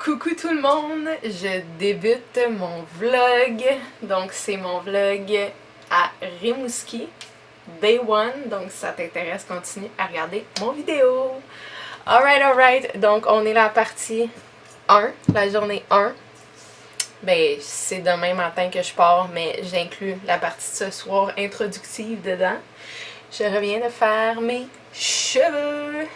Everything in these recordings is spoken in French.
Coucou tout le monde, je débute mon vlog, donc c'est mon vlog à Rimouski, Day 1, donc si ça t'intéresse, continue à regarder mon vidéo. Alright, donc on est là à partie 1, la journée 1. Ben, c'est demain matin que je pars, mais j'inclus la partie de ce soir introductive dedans. Je reviens de faire mes cheveux.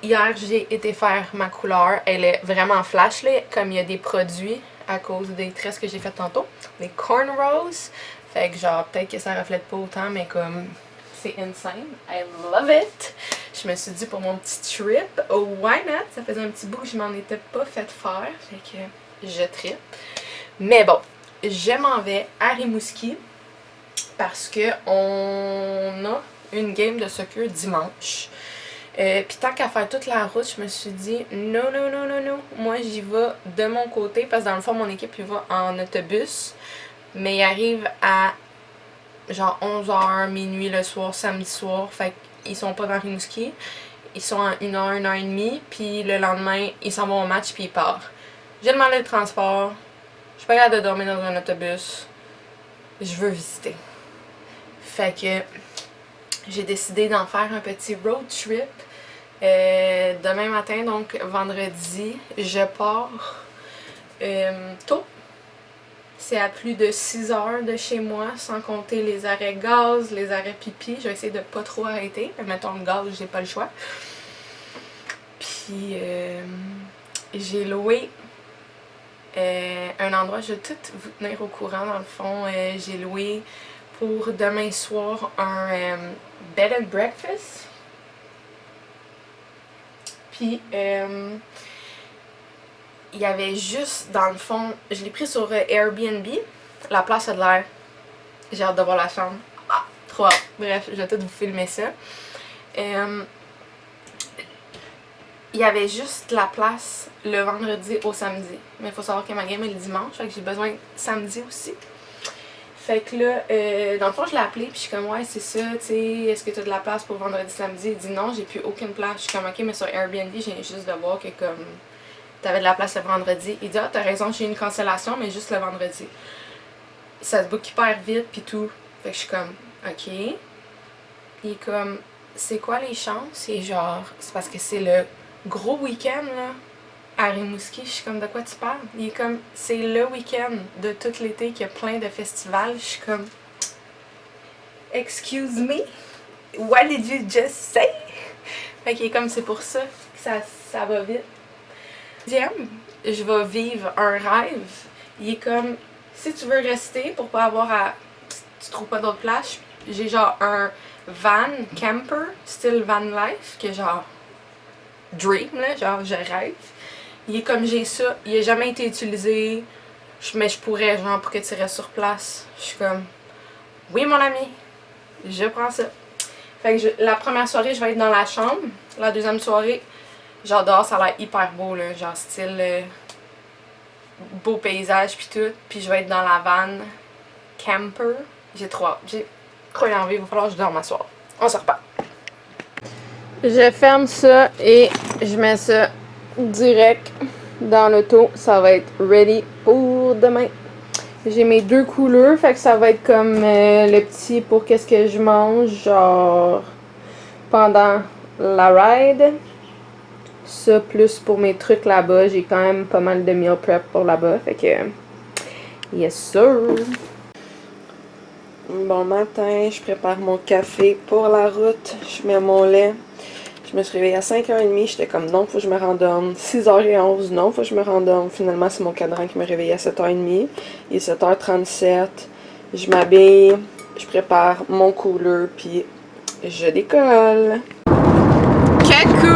Hier, j'ai été faire ma couleur. Elle est vraiment flash, là, comme il y a des produits à cause des tresses que j'ai fait tantôt. Les cornrows. Fait que genre, peut-être que ça reflète pas autant, mais comme, c'est insane. I love it. Je me suis dit pour mon petit trip, oh why not? Ça faisait un petit bout que je m'en étais pas fait faire. Fait que je trippe. Mais bon, je m'en vais à Rimouski parce que on a une game de soccer dimanche. Puis tant qu'à faire toute la route, je me suis dit non. Moi j'y vais de mon côté parce que dans le fond mon équipe il va en autobus. Mais il arrive à genre 11h, minuit le soir, samedi soir. Fait qu'ils sont pas dans Rimouski. Ils sont en 1h, 1h30. Puis le lendemain, ils s'en vont au match puis ils partent. J'ai demandé le transport. Je suis pas capable de dormir dans un autobus. Je veux visiter. Fait que j'ai décidé d'en faire un petit road trip. Demain matin, donc vendredi, je pars tôt. C'est à plus de 6 heures de chez moi, sans compter les arrêts gaz, les arrêts pipi. Je vais essayer de pas trop arrêter. Mais mettons le gaz, j'ai pas le choix. Puis j'ai loué un endroit, je vais tout vous tenir au courant dans le fond. J'ai loué pour demain soir un bed and breakfast. Puis il y avait juste dans le fond, je l'ai pris sur Airbnb. La place a de l'air. J'ai hâte de voir la chambre. Ah, trop hâte. Bref, je vais tout vous filmer ça. Il y avait juste la place le vendredi au samedi. Mais il faut savoir que ma game est le dimanche, fait que j'ai besoin de samedi aussi. Fait que là, dans le fond, je l'ai appelé, puis je suis comme, ouais, c'est ça, tu sais, est-ce que tu as de la place pour vendredi, samedi? Il dit non, j'ai plus aucune place. Je suis comme, ok, mais sur Airbnb, j'ai juste de voir que comme, t'avais de la place le vendredi. Il dit, ah, t'as raison, j'ai eu une cancellation, mais juste le vendredi. Ça se book hyper vite, puis tout. Fait que je suis comme, ok. Il est comme, c'est quoi les chances? Et genre, c'est parce que c'est le gros week-end, là. À Rimouski, je suis comme, de quoi tu parles? Il est comme, c'est le week-end de tout l'été qu'il y a plein de festivals. Je suis comme, excuse me? What did you just say? Fait qu'il est comme, c'est pour ça que ça va vite. Deuxième, je vais vivre un rêve. Il est comme, si tu veux rester pour pas avoir à, tu trouves pas d'autre place, j'ai genre un van camper, style van life, que genre, dream là, genre je rêve. Il est comme j'ai ça, il a jamais été utilisé, mais je pourrais genre pour que tu restes sur place. Je suis comme, oui mon ami, je prends ça. Fait que la première soirée je vais être dans la chambre, la deuxième soirée, genre dehors ça a l'air hyper beau là, genre style beau paysage puis tout, puis je vais être dans la van camper. J'ai trop hâte, j'ai trop envie, il va falloir que je dorme à soir. On se repart. Je ferme ça et je mets ça direct dans l'auto. Ça va être ready pour demain. J'ai mes deux couleurs, fait que ça va être comme le petit pour qu'est-ce que je mange, genre pendant la ride. Ça plus pour mes trucs là-bas. J'ai quand même pas mal de meal prep pour là-bas, fait que yes sir. Bon matin, je prépare mon café pour la route. Je mets mon lait. Je me suis réveillée à 5h30, j'étais comme non, faut que je me rendorme. 6h11, non, faut que je me rendorme. Finalement, c'est mon cadran qui m'a réveillée à 7h30. Il est 7h37. Je m'habille, je prépare mon cooler, puis je décolle. Coucou!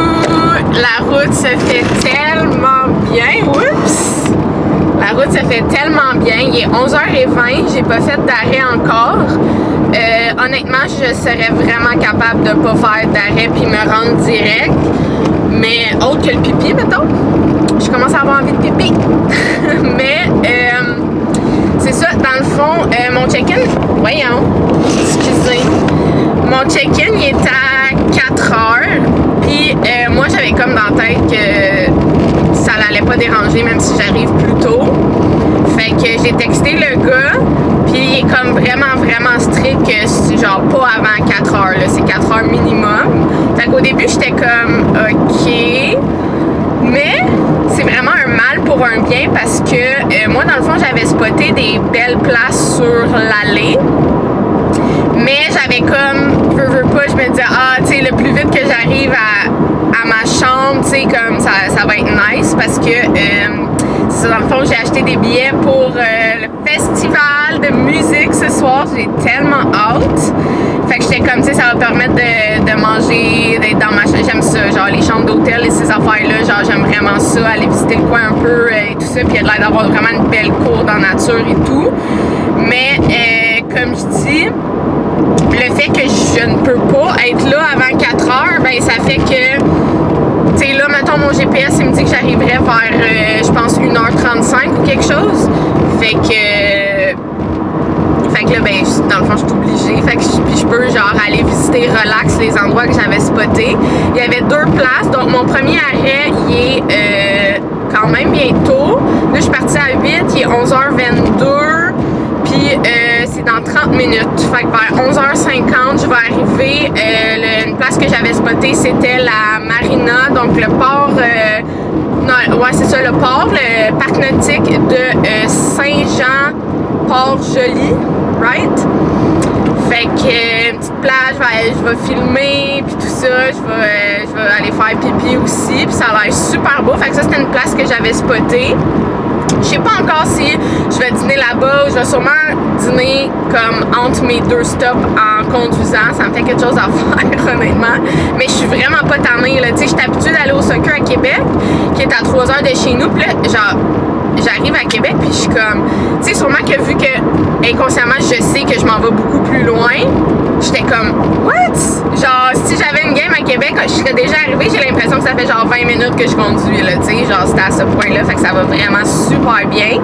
La route se fait tellement bien. Oups! La route se fait tellement bien. Il est 11h20, j'ai pas fait d'arrêt encore. Honnêtement, je serais vraiment capable de pas faire d'arrêt puis me rendre direct. Mais autre que le pipi, mettons. Je commence à avoir envie de pipi. Mais c'est ça, dans le fond, mon check-in. Voyons, excusez. Mon check-in il est à 4h. Puis moi j'avais comme dans la tête que ça allait pas déranger même si j'arrive plus tôt. Fait que j'ai texté le gars, puis il est comme vraiment strict que c'est genre pas avant 4 heures, là, c'est 4 heures minimum. Fait qu'au début, j'étais comme OK, mais c'est vraiment un mal pour un bien parce que moi, dans le fond, j'avais spoté des belles places sur l'allée. Mais j'avais comme, veux pas, je me disais, ah, tu sais, le plus vite que j'arrive à ma chambre, tu sais, comme ça va être nice parce que, c'est ça, dans le fond, j'ai acheté des billets pour le festival de musique ce soir. J'ai tellement hâte. Fait que j'étais comme, tu sais, ça va permettre de manger, d'être dans ma chambre. J'aime ça, genre les chambres d'hôtel et ces affaires-là. Genre, j'aime vraiment ça, aller visiter le coin un peu et tout ça. Puis il y a l'air d'avoir vraiment une belle cour dans la nature et tout. Mais, comme je dis, le fait que je ne peux pas être là avant 4 heures, ben ça fait que, tu sais, là, mettons, mon GPS, il me dit que j'arriverais vers, je pense, 1h35 ou quelque chose. Fait que là, ben, dans le fond, je suis obligée. Fait que puis je peux, genre, aller visiter relax les endroits que j'avais spotés. Il y avait 2 places. Donc, mon premier arrêt, il est quand même bientôt. Là, je suis partie à 8, il est 11h22. Puis c'est dans 30 minutes. Fait que vers 11h50, je vais arriver. Une place que j'avais spotée, c'était la marina, donc le port. Non, ouais, c'est ça, le port, le parc nautique de Saint-Jean-Port-Joli, right? Fait que une petite plage, je vais filmer, puis tout ça. Je vais aller faire pipi aussi, puis ça a l'air super beau. Fait que ça, c'était une place que j'avais spotée. Je sais pas encore si je vais dîner là-bas ou je vais sûrement dîner comme entre mes 2 stops en conduisant. Ça me fait quelque chose à faire, honnêtement. Mais je suis vraiment pas tannée, là. Tu sais, je suis habituée d'aller au soccer à Québec, qui est à 3 heures de chez nous. Puis là, genre, j'arrive à Québec, puis je suis comme... Tu sais, sûrement que vu que, inconsciemment, je sais que je m'en vais beaucoup plus loin, j'étais comme, what? Genre, si j'avais une game à Québec, je serais déjà arrivée. J'ai l'impression que ça fait genre 20 minutes que je conduis, là, tu sais. Genre, c'était à ce point-là, fait que ça va vraiment super bien.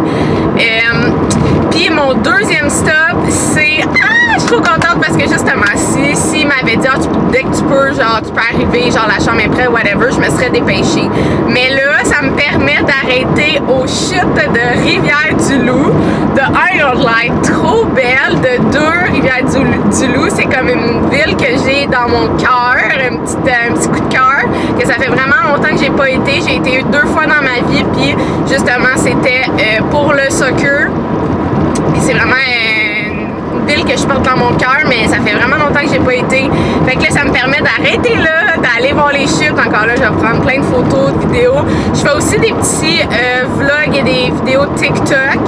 Puis mon deuxième stop, c'est... Ah, je suis trop contente parce que justement, si m'avait dit, dès que tu peux, genre, tu peux arriver, genre, la chambre est prête, whatever, je me serais dépêchée. Mais là, ça me permet d'arrêter aux chutes de Rivière-du-Loup. De un, ils ont l'air trop belle. De 2, Rivière-du-Loup, c'est comme une ville que j'ai dans mon cœur, un petit coup de cœur, que ça fait vraiment longtemps que j'ai pas été. J'ai été 2 fois dans ma vie, puis justement, c'était pour le soccer. Puis c'est vraiment une ville que je porte dans mon cœur, mais ça fait vraiment longtemps que j'ai pas été. Fait que là, ça me permet d'arrêter là, d'aller voir les chutes. Encore là, je vais prendre plein de photos, de vidéos. Je fais aussi des petits vlogs et des vidéos TikTok.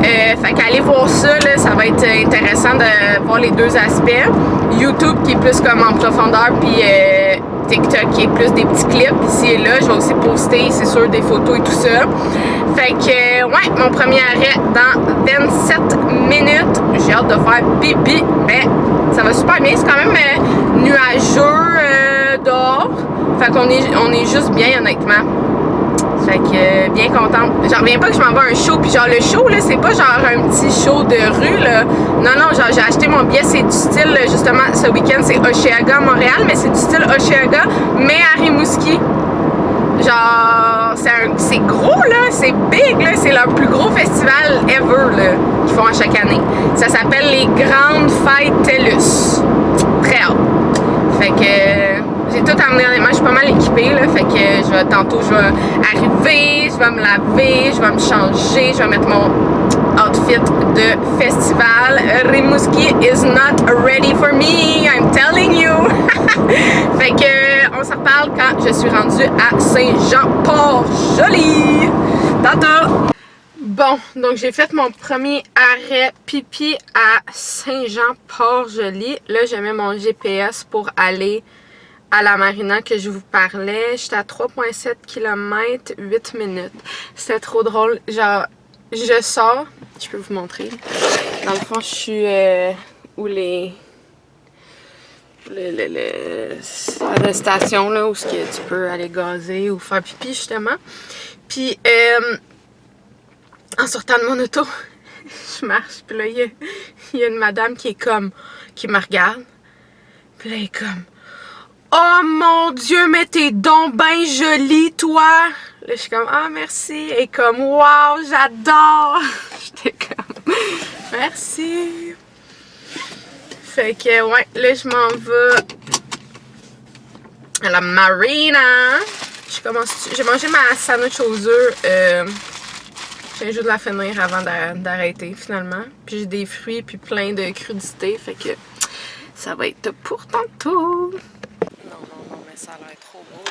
Fait qu'aller voir ça, là, ça va être intéressant de voir les 2 aspects. YouTube qui est plus comme en profondeur, puis TikTok qui est plus des petits clips ici et là. Je vais aussi poster, c'est sûr, des photos et tout ça. Fait que, ouais, mon premier arrêt dans 27 minutes. J'ai hâte de faire pipi, mais ça va super bien. C'est quand même nuageux dehors. Fait qu'on est juste bien, honnêtement. Fait que bien contente. J'en reviens pas que je m'en vais à un show. Puis genre le show là, c'est pas genre un petit show de rue là. Non, genre j'ai acheté mon billet, c'est du style justement ce week-end, c'est Oshéaga à Montréal, mais c'est du style Oshéaga, mais à Rimouski. Genre c'est gros là, c'est big là, c'est leur plus gros festival ever là, qu'ils font à chaque année. Ça s'appelle les Grandes Fêtes TELUS. Très hâte. Fait que j'ai tout amené, honnêtement, je suis pas mal équipée là, fait que tantôt je vais arriver, je vais me laver, je vais me changer, je vais mettre mon outfit de festival. Rimouski is not ready for me, I'm telling you. Fait que on s'en reparle quand je suis rendue à Saint-Jean-Port-Joli. Tantôt! Bon, donc j'ai fait mon premier arrêt pipi à Saint-Jean-Port-Joli. Là, je mets mon GPS pour aller à la marina que je vous parlais. J'étais à 3,7 km, 8 minutes. C'était trop drôle. Genre, je sors. Je peux vous montrer. Dans le fond, je suis où la station là, où tu peux aller gazer ou faire pipi, justement. Puis, en sortant de mon auto, je marche. Puis là, il y a une madame qui me regarde. Puis là, elle est comme... Oh mon Dieu, mais t'es donc ben jolie, toi! Là, je suis comme, ah, merci. Et comme, wow, j'adore. J'étais comme, merci. Fait que, ouais, là, je m'en vais à la marina. J'ai mangé ma sandwich aux œufs. J'ai juste de la finir avant d'arrêter, finalement. Puis j'ai des fruits, puis plein de crudités. Fait que ça va être pour tantôt. Non, mais ça a l'air trop beau.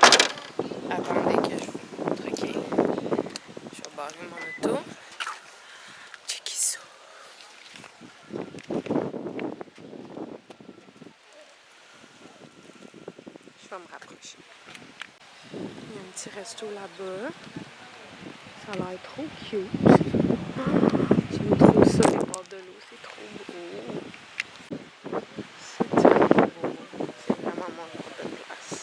Attendez que je vous montre, ok? Je vais barrer mon auto. Checkez ça. Je vais me rapprocher. Il y a un petit resto là-bas. Ça a l'air trop cute. J'aime trop ça, les bords de l'eau. C'est trop beau. C'est tellement beau. C'est vraiment mon genre de place.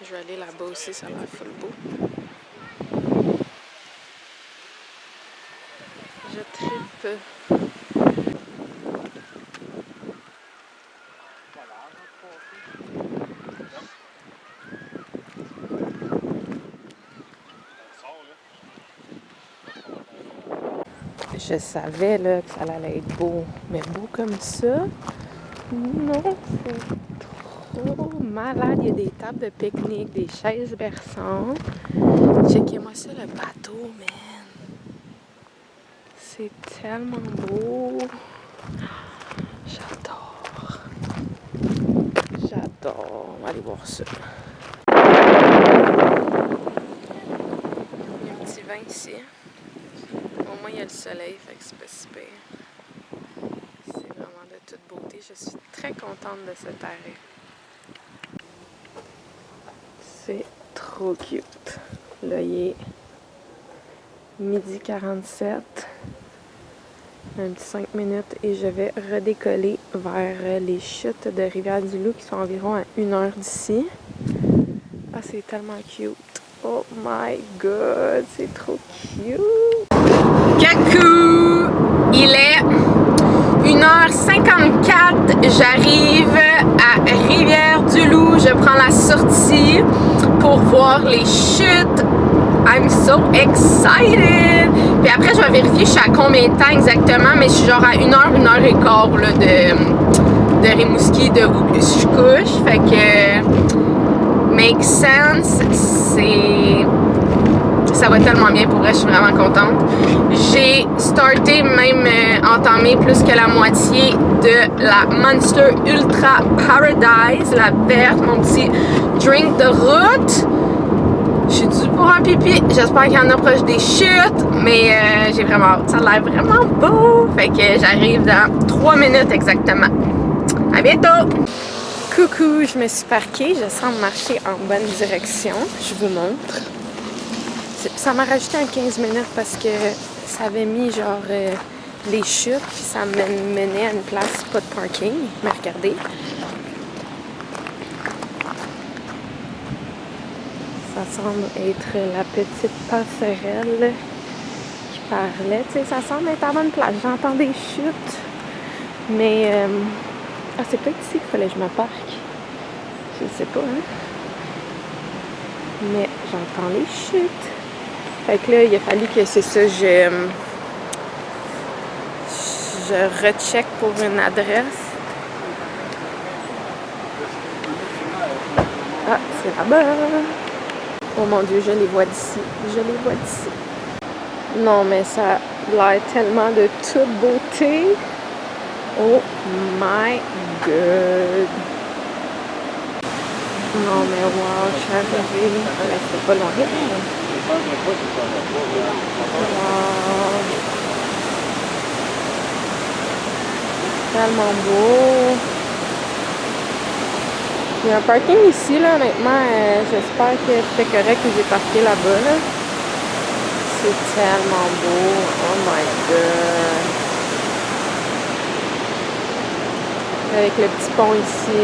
Je vais aller là-bas aussi, ça a l'air full beau. Je trippe. Je savais là, que ça allait être beau, mais beau comme ça, non, c'est trop malade. Il y a des tables de pique-nique, des chaises berçantes. Checkez-moi ça, le bateau, man. C'est tellement beau. J'adore. J'adore. On va aller voir ça. Il y a un petit vin ici. Au moins, il y a le soleil, fait que c'est pas si pire. C'est vraiment de toute beauté. Je suis très contente de cet arrêt. C'est trop cute. Là, il est 12h47. Un petit 5 minutes et je vais redécoller vers les chutes de Rivière-du-Loup qui sont environ à 1 heure d'ici. Ah, c'est tellement cute. Oh my god, c'est trop cute. Coucou! Il est 1h54. J'arrive à Rivière-du-Loup. Je prends la sortie pour voir les chutes. I'm so excited! Puis après, je vais vérifier je suis à combien de temps exactement, mais je suis genre à 1 heure, 1 heure et quart là, de Rimouski, de où je couche. Fait que make sense, ça va tellement bien pour vrai, je suis vraiment contente. J'ai starté, même entamé plus que la moitié de la Monster Ultra Paradise, la verte, mon petit drink de route. Je suis due pour un pipi. J'espère qu'il y en a proche des chutes, mais j'ai vraiment hâte. Ça a l'air vraiment beau. Fait que j'arrive dans 3 minutes exactement. À bientôt! Coucou, je me suis parquée. Je semble marcher en bonne direction. Je vous montre. Ça m'a rajouté un 15 minutes parce que ça avait mis genre les chutes, puis ça me menait à une place pas de parking. Mais regardez. Ça semble être la petite passerelle qui parlait. Tu sais, ça semble être à bonne place. J'entends des chutes. Mais, ah, c'est peut-être ici qu'il fallait que je me parque. Je sais pas, hein. Mais j'entends les chutes. Fait que là, il a fallu que c'est ça, je recheck pour une adresse. Ah, c'est là-bas. Oh mon Dieu, je les vois d'ici. Je les vois d'ici. Non, mais ça a l'air tellement de toute beauté. Oh my god. Non, mais wow, je suis arrivée. Mais c'était pas loin. Wow. Tellement beau. Il y a un parking ici, là, honnêtement. J'espère que c'était correct que j'ai parqué là-bas, là. C'est tellement beau. Oh my god. Avec le petit pont ici.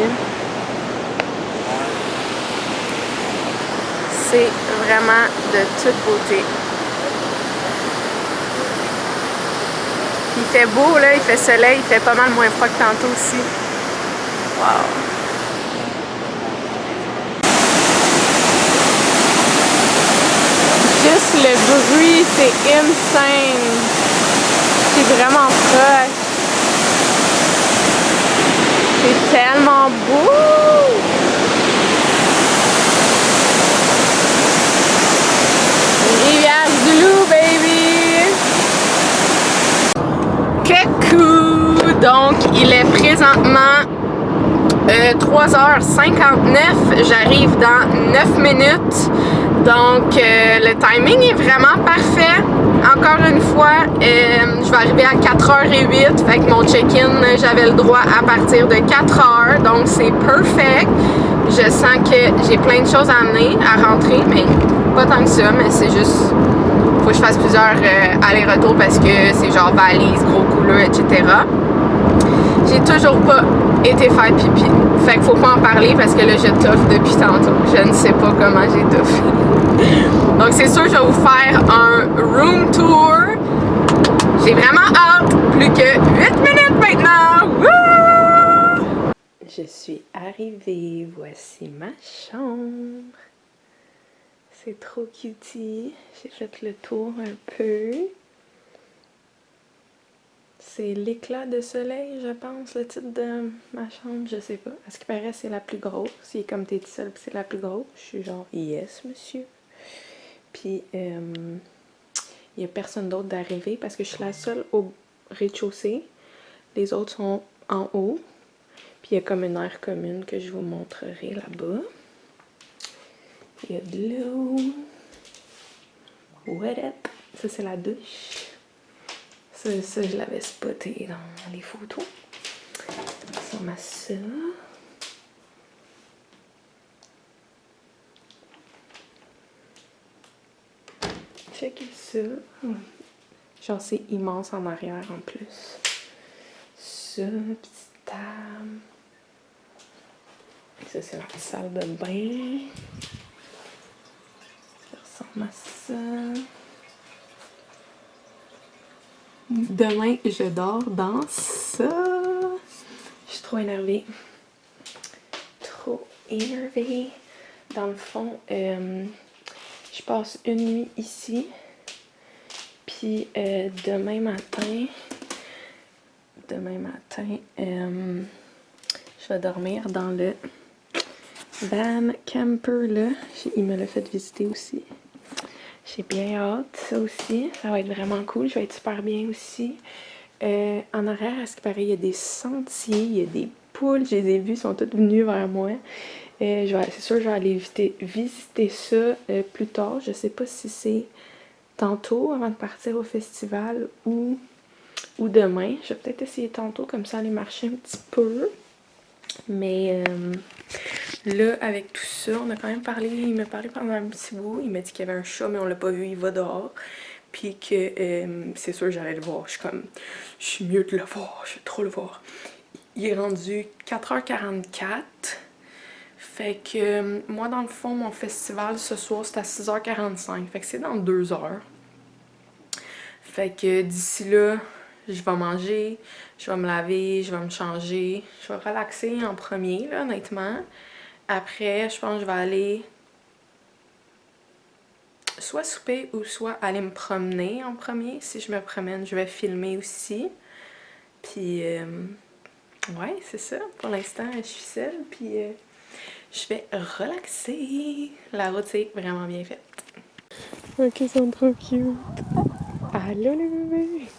C'est vraiment de toute beauté. Il fait beau, là, il fait soleil, il fait pas mal moins froid que tantôt aussi. Wow! c'est insane. C'est vraiment proche. C'est tellement beau. Rivière-du-Loup, baby! Coucou! Donc, il est présentement 3h59. J'arrive dans 9 minutes. Donc, le timing est vraiment parfait. Encore une fois, je vais arriver à 4h08. Fait que mon check-in, j'avais le droit à partir de 4h. Donc, c'est perfect. Je sens que j'ai plein de choses à amener, à rentrer, mais pas tant que ça. Mais c'est juste, faut que je fasse plusieurs allers-retours parce que c'est genre valise, gros couleur, etc. J'ai toujours pas été faire pipi. Fait qu'il faut pas en parler parce que là, je toffe depuis tantôt. Je ne sais pas comment j'ai toffé. Donc, c'est sûr, je vais vous faire un room tour. J'ai vraiment hâte. Plus que 8 minutes maintenant. Woo! Je suis arrivée. Voici ma chambre. C'est trop cutie. J'ai fait le tour un peu. C'est l'éclat de soleil, je pense, le titre de ma chambre, je sais pas. À ce qui paraît, c'est la plus grosse. C'est comme t'es seule, puis c'est la plus grosse. Je suis genre, yes, monsieur. Puis, il y a personne d'autre d'arriver parce que je suis la seule au rez-de-chaussée. Les autres sont en haut. Puis, il y a comme une aire commune que je vous montrerai là-bas. Il y a de l'eau. What up? Ça, c'est la douche. Ça, je l'avais spoté dans les photos. Ça ressemble à ça. Checkez ça. Genre, c'est immense en arrière en plus. Ça, petite table. Ça, c'est la salle de bain. Ça ressemble à ça. Demain, je dors dans ça. Je suis trop énervée. Trop énervée. Dans le fond, je passe une nuit ici. Puis demain matin, je vais dormir dans le van camper là. Il me l'a fait visiter aussi. J'ai bien hâte, ça aussi. Ça va être vraiment cool. Je vais être super bien aussi. En arrière, à ce qui paraît, il y a des sentiers, il y a des poules. Je les ai vues, ils sont toutes venues vers moi. C'est sûr, je vais aller visiter ça plus tard. Je sais pas si c'est tantôt, avant de partir au festival, ou demain. Je vais peut-être essayer tantôt, comme ça, aller marcher un petit peu. Mais là, avec tout ça, on a quand même parlé, il m'a parlé pendant un petit bout, il m'a dit qu'il y avait un chat, mais on l'a pas vu, il va dehors. Puis que c'est sûr j'allais le voir, je suis mieux de le voir, je vais trop le voir. Il est rendu 4h44, fait que moi dans le fond, mon festival ce soir c'est à 6h45, fait que c'est dans 2 heures. Fait que d'ici là, je vais manger, je vais me laver, je vais me changer, je vais relaxer en premier, là, honnêtement. Après, je pense que je vais aller soit souper ou soit aller me promener en premier. Si je me promène, je vais filmer aussi. Puis, ouais, c'est ça. Pour l'instant, je suis seule, puis je vais relaxer. La route, c'est vraiment bien faite. Ok, ils sont trop cute. Allô, les bébés!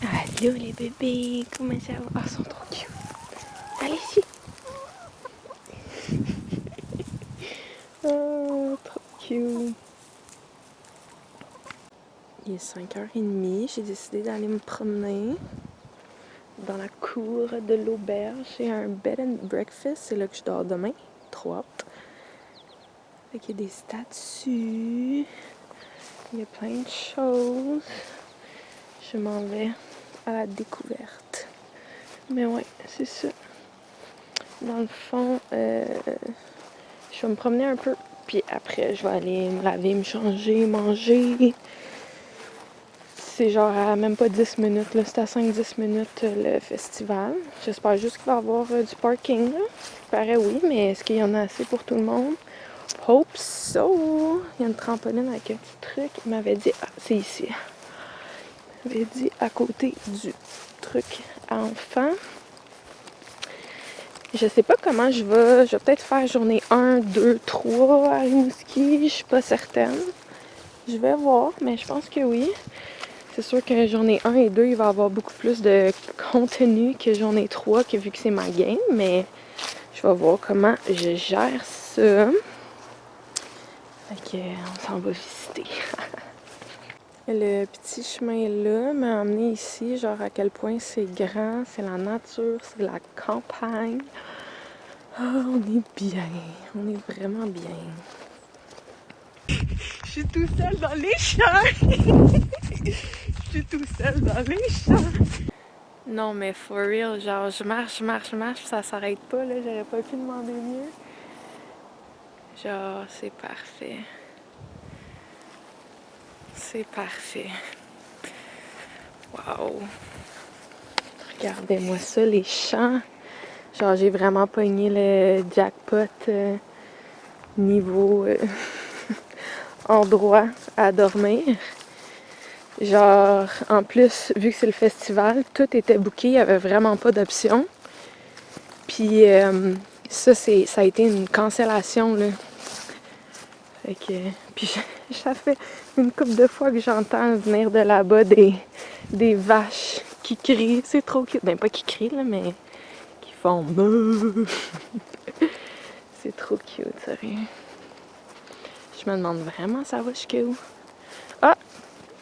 Allô les bébés, comment ça va? Ah, ils sont trop cute. Allez ici. Oh, trop cute. Il est 5h30, j'ai décidé d'aller me promener dans la cour de l'auberge. J'ai un bed and breakfast, c'est là que je dors demain. Trop hâte. Fait qu'il y a des statues. Il y a plein de choses. Je m'en vais à la découverte. Mais ouais, c'est ça. Dans le fond, je vais me promener un peu. Puis après, je vais aller me laver, me changer, manger. c'est genre à même pas 10 minutes, là. C'est à 5-10 minutes le festival. J'espère juste qu'il va y avoir du parking, là. Il paraît oui, mais est-ce qu'il y en a assez pour tout le monde? Hope so! Il y a une trampoline avec un petit truc. Il m'avait dit, ah, c'est ici. Il m'avait dit à côté du truc à enfants. Je sais pas comment je vais. Je vais peut-être faire journée 1, 2, 3 à Rimouski. Je suis pas certaine. Je vais voir, mais je pense que oui. C'est sûr que journée 1 et 2, il va y avoir beaucoup plus de contenu que journée 3, que vu que c'est ma game, mais je vais voir comment je gère ça. Fait on s'en va visiter. Le petit chemin là m'a amené ici, genre à quel point c'est grand, c'est la nature, c'est la campagne. Oh, on est bien, on est vraiment bien. Je suis tout seul dans les champs. Je suis tout seul dans les champs. Non mais for real, genre je marche, ça s'arrête pas là, j'aurais pas pu demander mieux. Genre c'est parfait. C'est parfait. Wow! Regardez-moi ça, les champs. Genre, j'ai vraiment pogné le jackpot niveau endroit à dormir. Genre, en plus, vu que c'est le festival, tout était booké, il n'y avait vraiment pas d'option. Puis ça a été une cancellation, là. Fait que, puis ça fait une couple de fois que j'entends venir de là-bas des vaches qui crient. C'est trop cute. Ben pas qui crient, là, mais qui font meuh. C'est trop cute, sérieux. Je me demande vraiment ça va jusqu'où. Ah!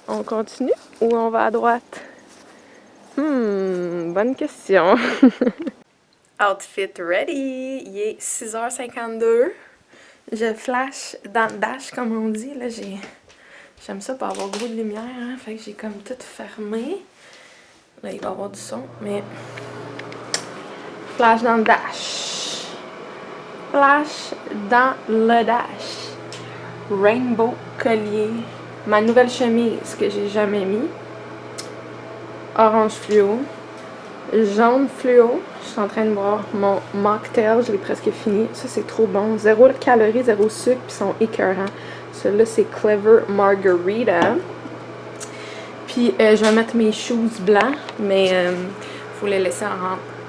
On continue ou on va à droite? Bonne question. Outfit ready! Il est 6h52. Je flash dans le dash, comme on dit. Là, j'aime ça pour avoir gros de lumière. Hein? Fait que j'ai comme tout fermé. Là, il va y avoir du son, mais... Flash dans le dash. Flash dans le dash. Rainbow collier. Ma nouvelle chemise que j'ai jamais mis. Orange fluo. Jaune fluo. Je suis en train de boire mon mocktail. Je l'ai presque fini. Ça, c'est trop bon. 0 calories, 0 sucre, puis ils sont écœurants. Celui-là, c'est Clever Margarita. Puis, je vais mettre mes shoes blancs, mais faut les laisser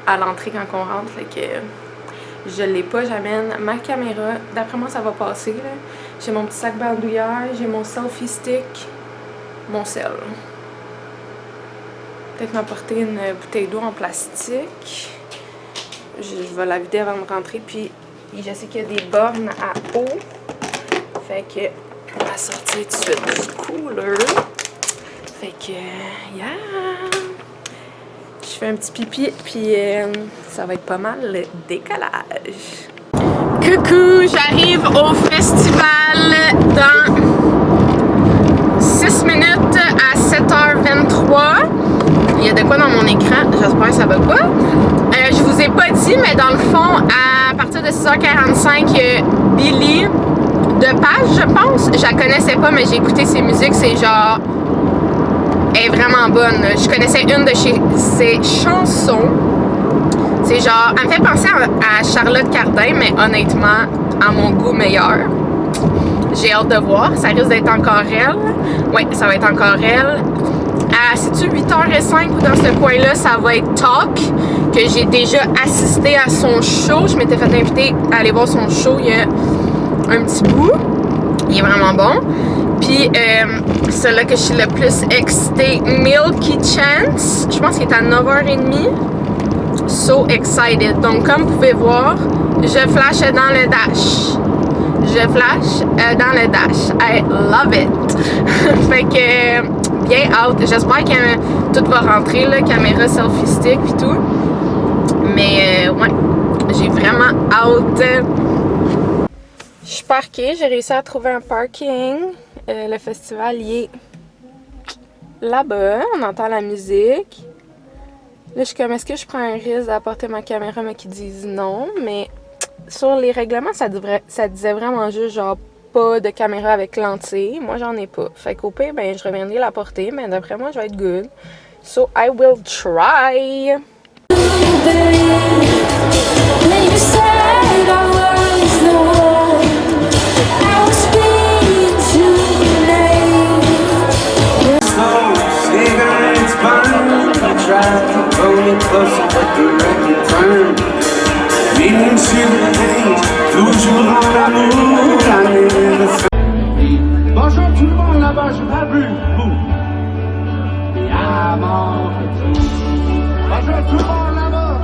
à l'entrée quand on rentre. Fait que je l'ai pas. J'amène ma caméra. D'après moi, ça va passer. J'ai mon petit sac bandoulière. J'ai mon selfie stick. Mon sel. Peut-être m'apporter une bouteille d'eau en plastique. Je vais la vider avant de rentrer. Puis je sais qu'il y a des bornes à eau. Fait que on va sortir tout de suite du cooler. Fait que yeah! Je fais un petit pipi. Puis ça va être pas mal le décollage. Coucou! J'arrive au festival dans 6 minutes à 7h23. Il y a de quoi dans mon écran, j'espère que ça va pas. Je vous ai pas dit, mais dans le fond, à partir de 6h45, Billy de Page, je pense. Je la connaissais pas, mais j'ai écouté ses musiques. C'est genre... Elle est vraiment bonne. Je connaissais une de ses chansons. C'est genre... Elle me fait penser à Charlotte Cardin, mais honnêtement, à mon goût meilleur. J'ai hâte de voir. Ça risque d'être encore elle. Oui, ça va être encore elle. C'est-tu 8h05 ou dans ce coin-là, ça va être Talk, que j'ai déjà assisté à son show. Je m'étais fait inviter à aller voir son show il y a un petit bout. Il est vraiment bon. Puis, celui-là que je suis le plus excitée, Milky Chance. Je pense qu'il est à 9h30. So excited. Donc, comme vous pouvez voir, je flash dans le dash. Je flash dans le dash. I love it. Fait que... bien out. J'espère que tout va rentrer, là, caméra, selfie stick et tout. Mais ouais, j'ai vraiment out. Je suis parquée, j'ai réussi à trouver un parking. Le festival, il est là-bas. On entend la musique. Là, je suis comme, est-ce que je prends un risque d'apporter ma caméra, mais qu'ils disent non? Mais sur les règlements, ça disait vraiment juste genre pas de caméra avec lentille. Moi, j'en ai pas. Fait qu'au pire, ben, je reviendrai la porter, mais d'après moi, je vais être good. So, I will try! Bonjour tout le monde là-bas, je m'en vu, vous. Bonjour tout le monde là-bas.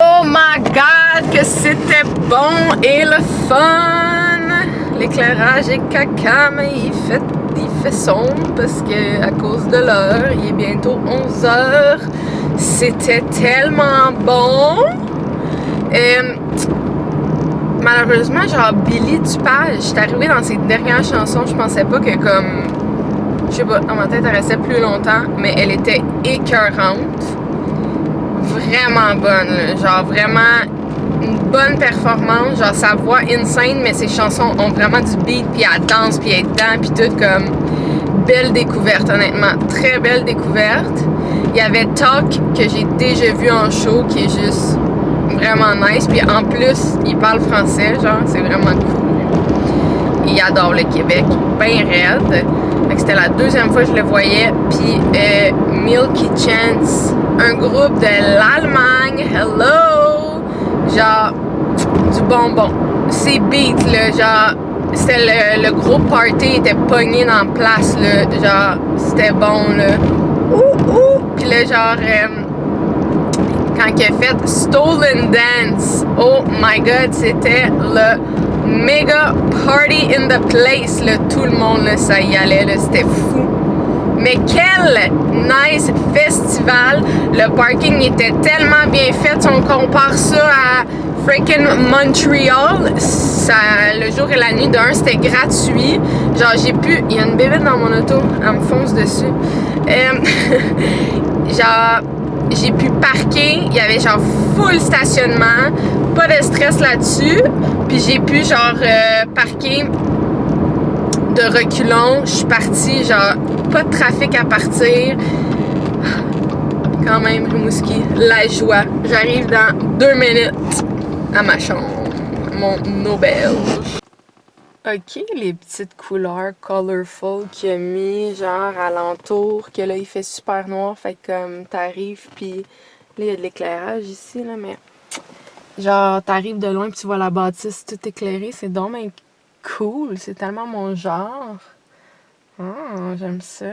Oh my god, que c'était bon et le fun! L'éclairage est caca, mais il fait sombre parce que à cause de l'heure, il est bientôt 11h. C'était tellement bon! Malheureusement, genre Billy Dupage, j'étais arrivée dans ses dernières chansons, je pensais pas que comme, je sais pas, dans ma tête elle restait plus longtemps, mais elle était écœurante. Vraiment bonne, là. Genre vraiment une bonne performance, genre sa voix insane, mais ses chansons ont vraiment du beat, puis elle danse, puis elle est dedans, puis tout comme belle découverte, honnêtement, très belle découverte. Il y avait Talk que j'ai déjà vu en show, qui est juste vraiment nice, puis en plus il parle français, genre c'est vraiment cool. Il adore le Québec, ben raide. Fait que c'était la deuxième fois que je le voyais, puis Milky Chance, un groupe de l'Allemagne, hello! Genre, du bonbon. Ces beats, là, genre, c'était le gros party était pogné dans la place, là, genre, c'était bon, là. Ouh, ouh! Puis là, genre, quand il a fait Stolen Dance, oh my god, c'était le méga party in the place, là, tout le monde, là, ça y allait, là, c'était fou. Mais quel nice festival! Le parking était tellement bien fait. Si on compare ça à freaking Montreal, ça, le jour et la nuit d'un, c'était gratuit. Genre, j'ai pu... Il y a une bébête dans mon auto, elle me fonce dessus. Genre, j'ai pu parker. Il y avait genre full stationnement. Pas de stress là-dessus. Puis j'ai pu genre parker de reculons, je suis partie, genre, pas de trafic à partir. Quand même, Rimouski, la joie. J'arrive dans 2 minutes à ma chambre, mon auberge. Ok, les petites couleurs colorful qu'il a mis, genre, alentour, que là, il fait super noir, fait que comme, t'arrives, puis là, il y a de l'éclairage ici, là, mais genre, t'arrives de loin, puis tu vois la bâtisse tout éclairée, c'est donc bien cool, c'est tellement mon genre. Ah, j'aime ça.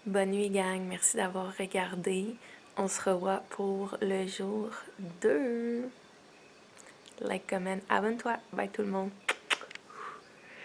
Bonne nuit gang, merci d'avoir regardé. On se revoit pour le jour 2. Like, comment, abonne-toi. Bye tout le monde.